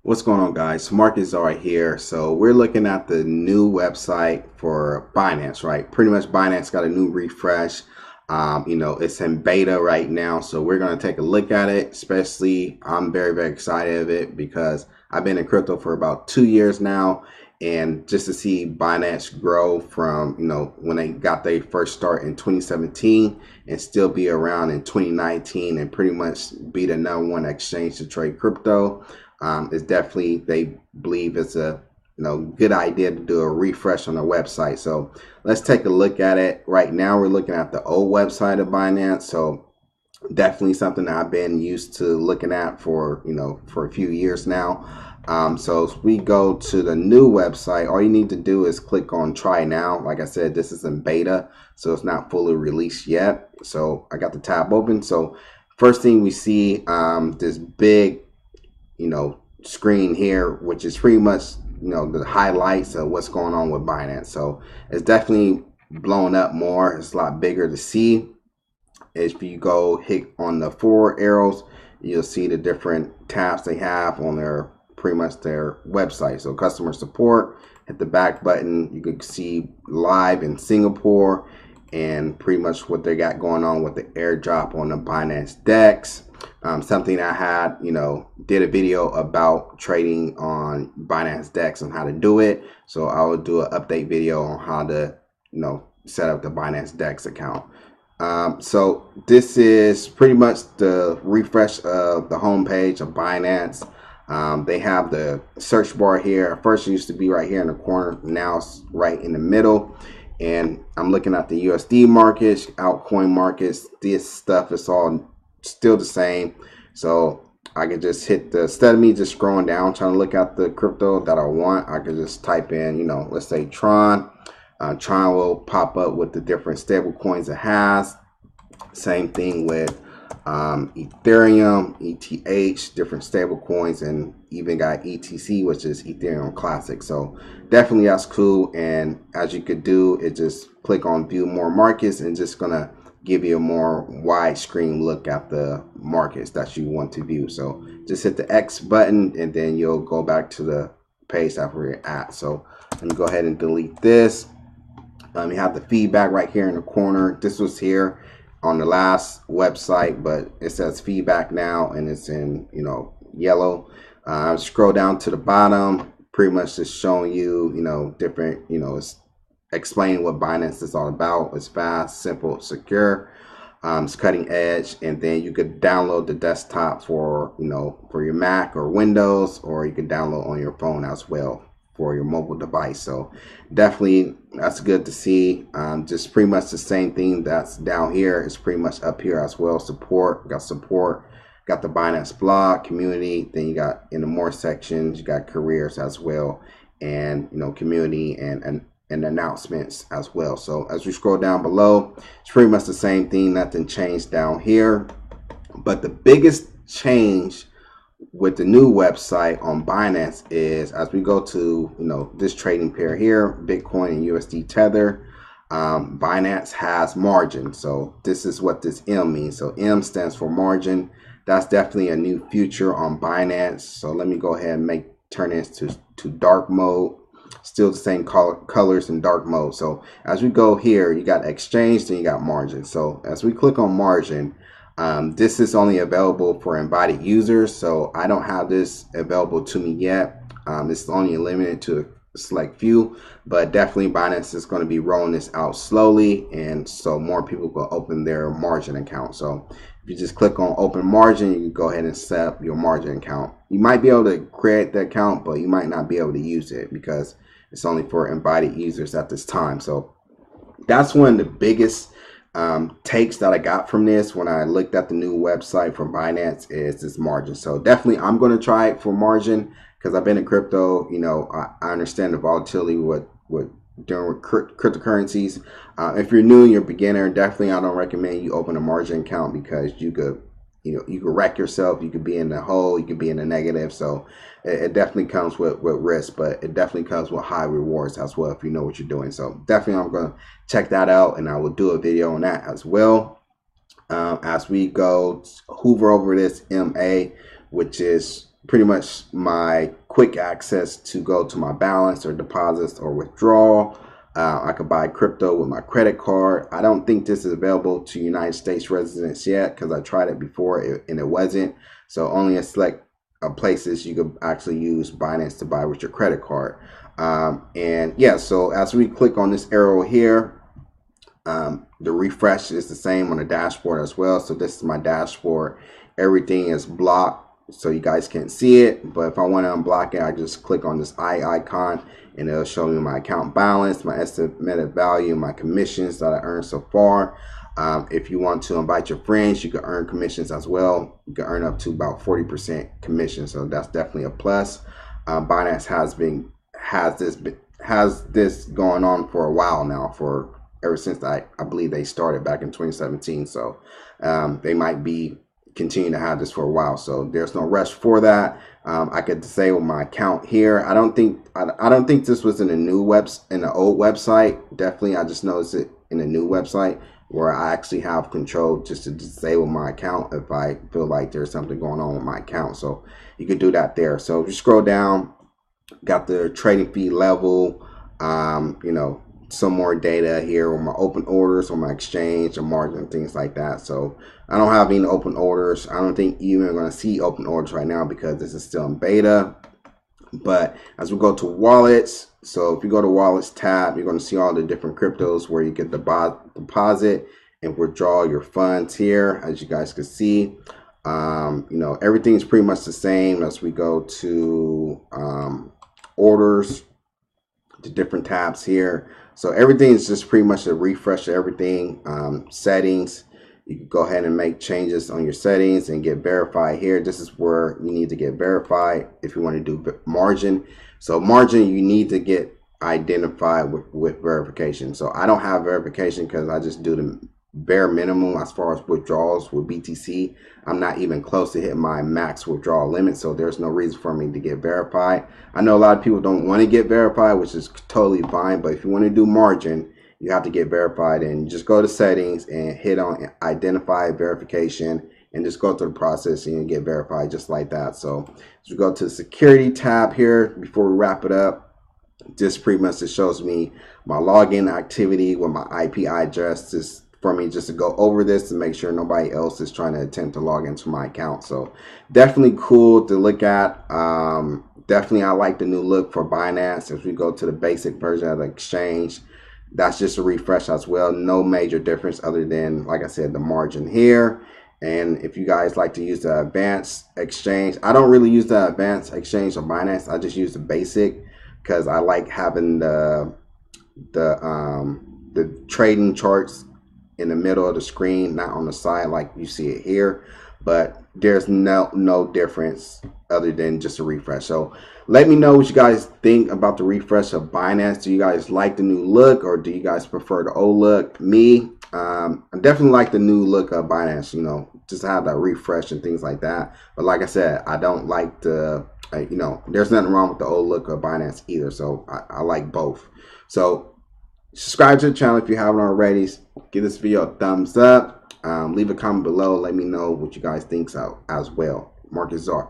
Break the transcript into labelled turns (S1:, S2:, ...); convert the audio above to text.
S1: What's going on, guys? Marcus right here. So we're looking at the new website for Binance, right? Pretty much Binance got a new refresh. It's in beta right now, so we're going to take a look at it. Especially, I'm very excited of it because I've been in crypto for about 2 years now, and just to see Binance grow from when they got their first start in 2017 and still be around in 2019 and pretty much be the #1 exchange to trade crypto. It's definitely, they believe it's a good idea to do a refresh on the website. So let's take a look at it. Right now we're looking at the old website of Binance, so definitely something that I've been used to looking at for for a few years now. So if we go to the new website, all you need to do is click on try now. Like I said, this is in beta, so it's not fully released yet. So I got the tab open. So first thing we see, this big screen here, which is pretty much the highlights of what's going on with Binance. So it's definitely blown up more. It's a lot bigger to see. If you go hit on the 4 arrows, you'll see the different tabs they have on their pretty much their website. So customer support, hit the back button, you can see live in Singapore and pretty much what they got going on with the airdrop on the Binance DEX. Something I had, did a video about trading on Binance DEX and how to do it. So I will do an update video on how to, set up the Binance DEX account. So this is pretty much the refresh of the homepage of Binance. They have the search bar here. First it used to be right here in the corner. Now it's right in the middle. And I'm looking at the USD markets, altcoin markets. This stuff is all still the same. So I can just hit the, instead of me just scrolling down trying to look at the crypto that I want, I can just type in, let's say Tron. Tron will pop up with the different stable coins it has. Same thing with Ethereum, ETH, different stable coins, and even got ETC, which is Ethereum Classic. So definitely that's cool. And as you could do, it just click on view more markets and just gonna give you a more wide screen look at the markets that you want to view. So just hit the X button and then you'll go back to the page that we're at. So let me go ahead and delete this. You have the feedback right here in the corner. This was here on the last website, but it says feedback now and it's in yellow. Scroll down to the bottom, pretty much just showing you different it's explaining what Binance is all about. It's fast, simple, secure, it's cutting edge, and then you could download the desktop for for your Mac or Windows, or you can download on your phone as well for your mobile device. So definitely that's good to see. Just pretty much the same thing that's down here is pretty much up here as well. Support, got the Binance blog community, then you got in the more sections you got careers as well, and community and announcements as well. So as we scroll down below, it's pretty much the same thing, nothing changed down here. But the biggest change with the new website on Binance is as we go to this trading pair here, Bitcoin and USD Tether, Binance has margin. So this is what this M means. So M stands for margin. That's definitely a new feature on Binance. So let me go ahead and turn this to dark mode. Still the same colors in dark mode. So as we go here, you got exchange, then you got margin. So as we click on margin, this is only available for invited users, so I don't have this available to me yet. It's only limited to a select few, but definitely Binance is going to be rolling this out slowly, and so more people will open their margin account. So if you just click on open margin, you can go ahead and set up your margin account. You might be able to create the account, but you might not be able to use it because it's only for invited users at this time. So that's one of the biggest takes that I got from this when I looked at the new website from Binance is this margin. So definitely I'm going to try it for margin because I've been in crypto. I understand the volatility with doing with cryptocurrencies. If you're new and you're a beginner, definitely I don't recommend you open a margin account because you could you could wreck yourself. You could be in the hole. You could be in the negative. So it definitely comes with risk, but it definitely comes with high rewards as well if you know what you're doing. So definitely I'm going to check that out, and I will do a video on that as well. As we go hover over this MA, which is pretty much my quick access to go to my balance or deposits or withdrawal. I could buy crypto with my credit card. I don't think this is available to United States residents yet because I tried it before and it wasn't. So only a select places you could actually use Binance to buy with your credit card. And yeah, so as we click on this arrow here, the refresh is the same on the dashboard as well. So this is my dashboard. Everything is blocked, so you guys can't see it. But if I want to unblock it, I just click on this eye icon and it'll show me my account balance, my estimated value, my commissions that I earned so far. If you want to invite your friends, you can earn commissions as well. You can earn up to about 40% commission, so that's definitely a plus. Binance has this going on for a while now, for ever since I believe they started back in 2017. So they might be continue to have this for a while, so there's no rush for that. I could disable my account here. I don't think this was in the old website. Definitely, I just noticed it in the new website where I actually have control just to disable my account if I feel like there's something going on with my account. So you could do that there. So if you scroll down, got the trading fee level, you know, some more data here on my open orders on my exchange and margin, things like that. So I don't have any open orders. I don't think you even going to see open orders right now because this is still in beta. But as we go to wallets, so if you go to wallets tab, you're going to see all the different cryptos where you can deposit and withdraw your funds here. As you guys can see, you know, everything's pretty much the same. As we go to orders, the different tabs here, so everything is just pretty much a refresh of everything. Settings, you can go ahead and make changes on your settings and get verified here. This is where you need to get verified if you want to do margin. So margin, you need to get identified with verification. So I don't have verification because I just do the bare minimum as far as withdrawals with BTC. I'm not even close to hitting my max withdrawal limit, so there's no reason for me to get verified. I know a lot of people don't want to get verified, which is totally fine, but if you want to do margin, you have to get verified, and just go to settings and hit on identify verification and just go through the process and you get verified just like that. So as we go to the security tab here before we wrap it up, this pretty much just shows me my login activity with my IP address, just for me just to go over this to make sure nobody else is trying to attempt to log into my account. So definitely cool to look at. Definitely I like the new look for Binance. As we go to the basic version of the exchange, that's just a refresh as well. No major difference other than, like I said, the margin here. And if you guys like to use the advanced exchange, I don't really use the advanced exchange on Binance. I just use the basic because I like having the trading charts in the middle of the screen, not on the side like you see it here. But there's no difference other than just a refresh. So let me know what you guys think about the refresh of Binance. Do you guys like the new look, or do you guys prefer the old look? Me, I definitely like the new look of Binance, you know, just have that refresh and things like that. But like I said, I don't like the, you know, there's nothing wrong with the old look of Binance either. So I like both. So subscribe to the channel if you haven't already. Give this video a thumbs up. Leave a comment below. Let me know what you guys think as well. Marcus Czar.